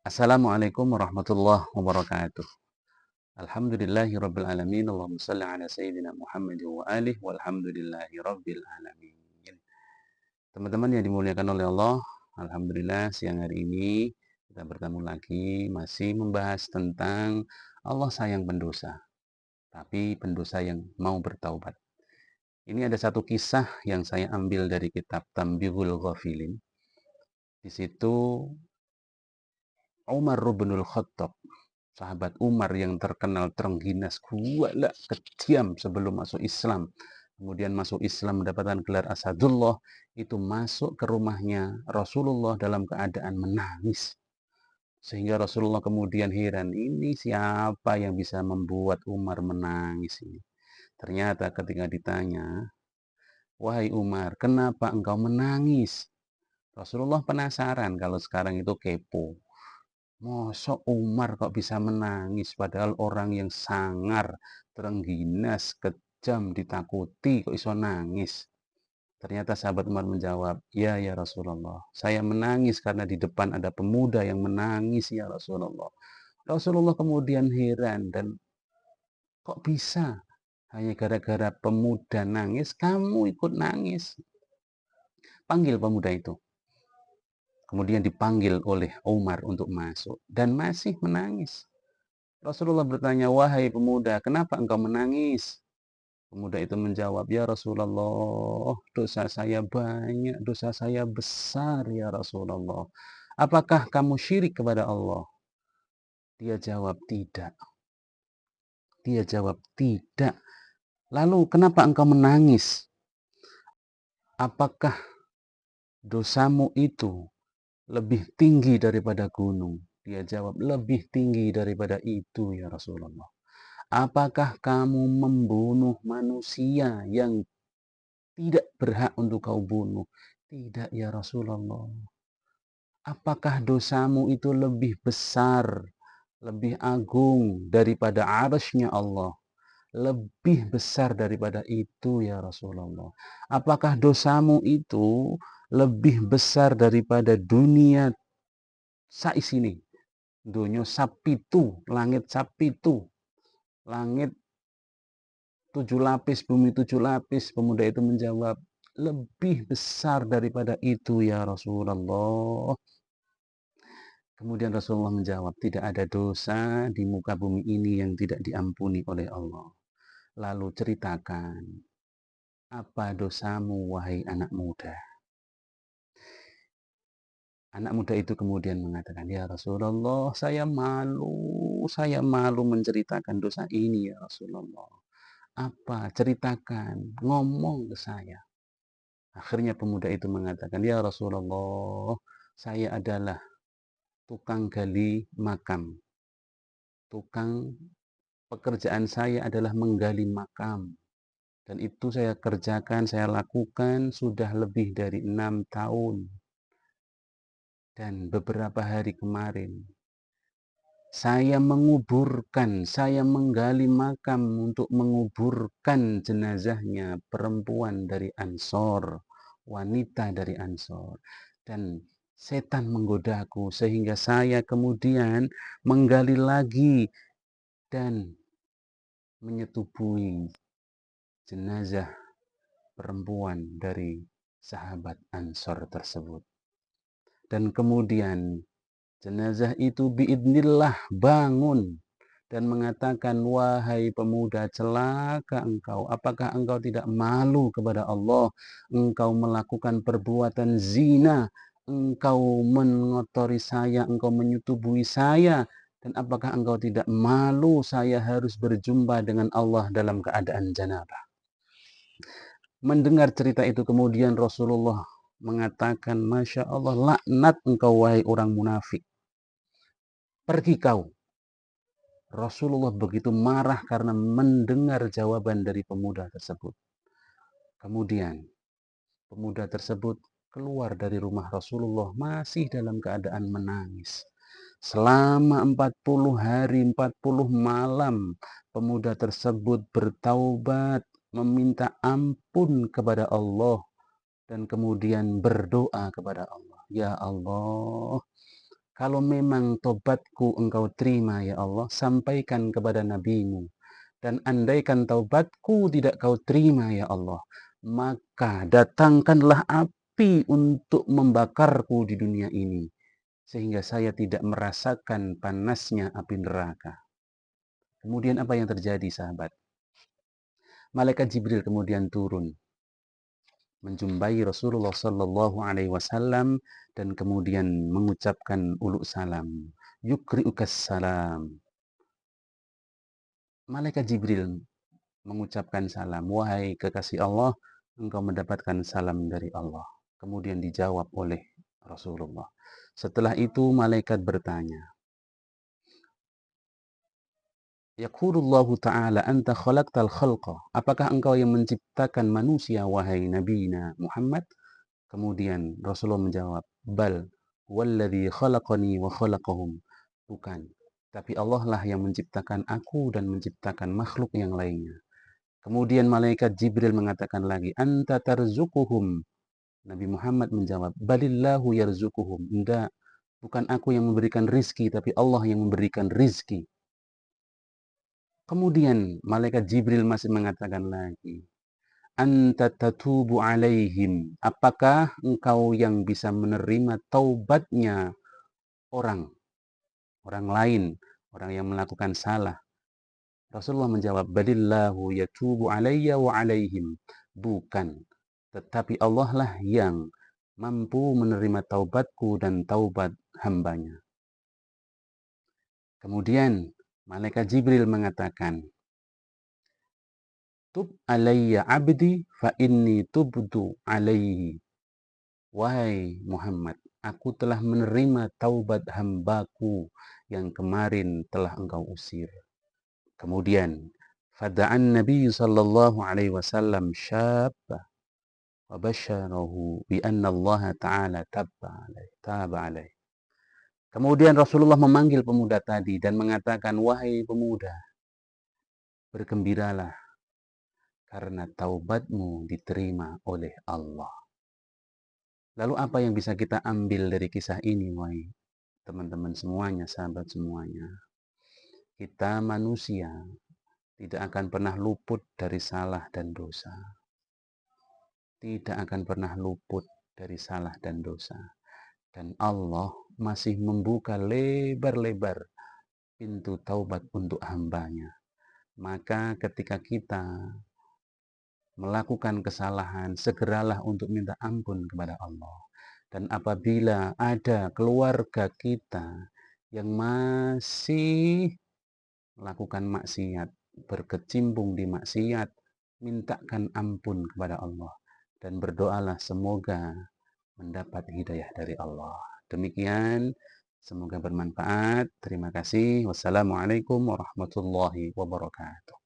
Assalamualaikum warahmatullahi wabarakatuh. Alhamdulillahi rabbil alamin. Allahumma salli ala sayyidina Muhammad wa alihi walhamdulillahi rabbil alamin. Teman-teman yang dimuliakan oleh Allah, alhamdulillah siang hari ini kita bertemu lagi masih membahas tentang Allah sayang pendosa, tapi pendosa yang mau bertaubat. Ini ada satu kisah yang saya ambil dari kitab Tambihul Ghafilin. Di situ Umar bin Khattab, sahabat Umar yang terkenal terengginas, kuat, kejam sebelum masuk Islam. Kemudian masuk Islam mendapatkan gelar Asadullah, itu masuk ke rumahnya Rasulullah dalam keadaan menangis. Sehingga Rasulullah kemudian heran, ini siapa yang bisa membuat Umar menangis ini? Ternyata ketika ditanya, wahai Umar, kenapa engkau menangis? Rasulullah penasaran, kalau sekarang itu kepo. Mosok Umar kok bisa menangis padahal orang yang sangar, terengginas, kejam, ditakuti kok iso nangis. Ternyata sahabat Umar menjawab, ya Rasulullah, saya menangis karena di depan ada pemuda yang menangis ya Rasulullah. Rasulullah kemudian heran dan kok bisa hanya gara-gara pemuda nangis kamu ikut nangis. Panggil pemuda itu. Kemudian dipanggil oleh Umar untuk masuk dan masih menangis. Rasulullah bertanya, wahai pemuda, kenapa engkau menangis? Pemuda itu menjawab, ya Rasulullah, dosa saya banyak, dosa saya besar ya Rasulullah. Apakah kamu syirik kepada Allah? Dia jawab, tidak. Dia jawab, tidak. Lalu kenapa engkau menangis? Apakah dosamu itu lebih tinggi daripada gunung? Dia jawab, lebih tinggi daripada itu ya Rasulullah. Apakah kamu membunuh manusia yang tidak berhak untuk kau bunuh? Tidak ya Rasulullah. Apakah dosamu itu lebih besar, lebih agung daripada arasy-Nya Allah? Lebih besar daripada itu ya Rasulullah. Apakah dosamu itu lebih besar daripada dunia saisini? Dunia sapitu, langit sapitu, langit 7 lapis, bumi 7 lapis. Pemuda itu menjawab, lebih besar daripada itu ya Rasulullah. Kemudian Rasulullah menjawab, tidak ada dosa di muka bumi ini yang tidak diampuni oleh Allah. Lalu ceritakan, apa dosamu wahai anak muda? Anak muda itu kemudian mengatakan, ya Rasulullah, saya malu menceritakan dosa ini ya Rasulullah. Apa? Ceritakan, ngomong ke saya. Akhirnya pemuda itu mengatakan, ya Rasulullah, saya adalah tukang gali makam. Pekerjaan saya adalah menggali makam. Dan itu saya kerjakan, saya lakukan sudah lebih dari 6 tahun. Dan beberapa hari kemarin, saya menggali makam untuk menguburkan jenazahnya perempuan dari Ansor, wanita dari Ansor. Dan setan menggodaku sehingga saya kemudian menggali lagi dan menyetubui jenazah perempuan dari sahabat Ansor tersebut. Dan kemudian jenazah itu biidnillah bangun dan mengatakan, wahai pemuda, celaka engkau. Apakah engkau tidak malu kepada Allah? Engkau melakukan perbuatan zina. Engkau mengotori saya, engkau menyetubui saya. Dan apakah engkau tidak malu saya harus berjumpa dengan Allah dalam keadaan janabah? Mendengar cerita itu kemudian Rasulullah mengatakan, Masya Allah, laknat engkau wahai orang munafik. Pergi kau. Rasulullah begitu marah karena mendengar jawaban dari pemuda tersebut. Kemudian pemuda tersebut keluar dari rumah Rasulullah masih dalam keadaan menangis. Selama 40 hari, 40 malam, pemuda tersebut bertaubat, meminta ampun kepada Allah, dan kemudian berdoa kepada Allah. Ya Allah, Kalau memang tobatku engkau terima ya Allah, sampaikan kepada nabimu. Dan andaikan taubatku tidak kau terima ya Allah, maka datangkanlah api untuk membakarku di dunia ini. Sehingga saya tidak merasakan panasnya api neraka. Kemudian apa yang terjadi sahabat? Malaikat Jibril kemudian turun menjumpai Rasulullah Sallallahu Alaihi Wasallam dan kemudian mengucapkan uluk salam, yukri'ukas salam. Malaikat Jibril mengucapkan salam, wahai kekasih Allah, engkau mendapatkan salam dari Allah. Kemudian dijawab oleh Rasulullah. Setelah itu malaikat bertanya, Yaqulullahu ta'ala anta khalaqtal khalqa. Apakah engkau yang menciptakan manusia wahai Nabi Muhammad? Kemudian Rasulullah menjawab, bal walladhi khalaqani wa khalaqahum. Bukan, tapi Allah lah yang menciptakan aku dan menciptakan makhluk yang lainnya. Kemudian malaikat Jibril mengatakan lagi, anta tarzukuhum. Nabi Muhammad menjawab, balillahu yarzukuhum. Enggak, bukan aku yang memberikan rizki, tapi Allah yang memberikan rizki. Kemudian malaikat Jibril masih mengatakan lagi, anta tatubu alaihim. Apakah engkau yang bisa menerima taubatnya orang lain, orang yang melakukan salah? Rasulullah menjawab, balillahu yatubu alayya wa alaihim. Bukan, tetapi Allah lah yang mampu menerima taubatku dan taubat hambanya. Kemudian malaikat Jibril mengatakan, tub alayya abdi fa inni tubtu alaihi. Wahai Muhammad, aku telah menerima taubat hambaku yang kemarin telah engkau usir. Kemudian fada'an Nabi sallallahu alaihi wasallam syabba wa basyarahu bi anna Allah taala taba alaihi. Kemudian Rasulullah memanggil pemuda tadi dan mengatakan, wahai pemuda, bergembiralah karena taubatmu diterima oleh Allah. Lalu apa yang bisa kita ambil dari kisah ini, wahai teman-teman semuanya, sahabat semuanya? Kita manusia tidak akan pernah luput dari salah dan dosa. Tidak akan pernah luput dari salah dan dosa. Dan Allah masih membuka lebar-lebar pintu taubat untuk hambanya. Maka ketika kita melakukan kesalahan, segeralah untuk minta ampun kepada Allah. Dan apabila ada keluarga kita yang masih melakukan maksiat, berkecimpung di maksiat, mintakan ampun kepada Allah. Dan berdoalah semoga mendapat hidayah dari Allah. Demikian, semoga bermanfaat. Terima kasih. Wassalamualaikum warahmatullahi wabarakatuh.